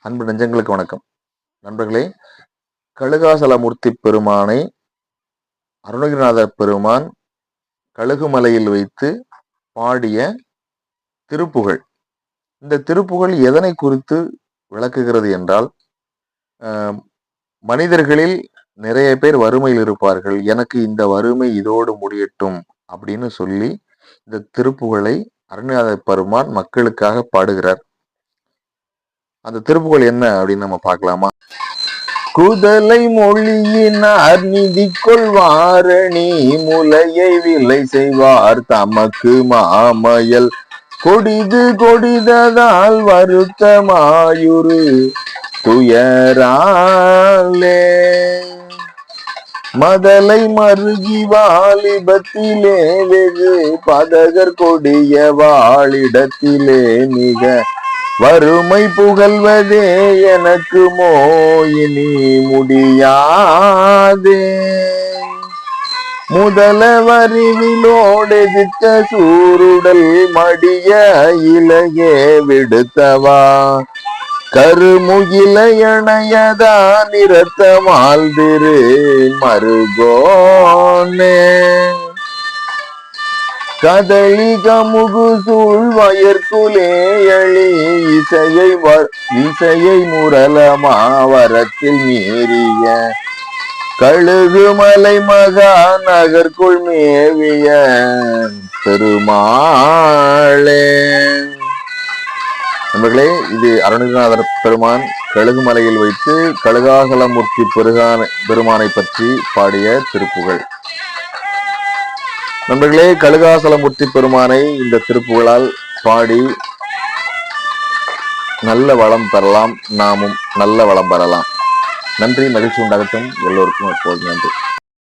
அன்பு நெஞ்சங்களுக்கு வணக்கம். நண்பர்களே, கழுகாசலமூர்த்தி பெருமானை அருணகிரிநாதர் பெருமான் கழுகுமலையில் வைத்து பாடிய திருப்புகழ். இந்த திருப்புகழ் எதனை குறித்து விளக்குகிறது என்றால், மனிதர்களில் நிறைய பேர் வறுமையில் இருப்பார்கள். எனக்கு இந்த வறுமை இதோடு முடியட்டும் அப்படின்னு சொல்லி இந்த திருப்புகழை அருணகிரிநாதர் பெருமான் மக்களுக்காக பாடுகிறார். அந்த திருப்புகழ் என்ன அப்படின்னு நம்ம பார்க்கலாமா? குதலை மொழியினார் நிதி கொள்வாரணி முலையை விலை செய்வார் தமக்கு மாமயல் கொடிது கொடிததால் வருத்தமாயுரு துயராலே மதலை மருகி வாலிபத்திலே வெகு பதகர் கொடிய வாழிடத்திலே மிக வறுமை புகழ்வதே எனக்கு மோயினி முடியாதே முதல வரிவிலோடெதிர்த்த சூருடல் மடிய இலையே விடுத்தவா கருமுகிலையணையதா நிறத்தமால் திரு மருகோனே கதலி கமுகு சூழ் வயற்குலேயளி இசையை முரளமாவரத்தில் மீறிய கழுகுமலை மகா நகர்க்குள் மேவிய பெருமாளே. நண்பர்களே, இது அருணகிரிநாதர் பெருமான் கழுகுமலையில் வைத்து கழுகாசலமூர்த்தி பெருமானை பற்றி பாடிய திருப்புகழ். நண்பர்களே, கழுகாசலமூர்த்தி பெருமானை இந்த திருப்புகழால் பாடி நல்ல வளம் பெறலாம், நாமும் நல்ல வளம் பெறலாம். நன்றி, மகிழ்ச்சி உண்டாகட்டும் எல்லோருக்கும். எப்போது நன்றி.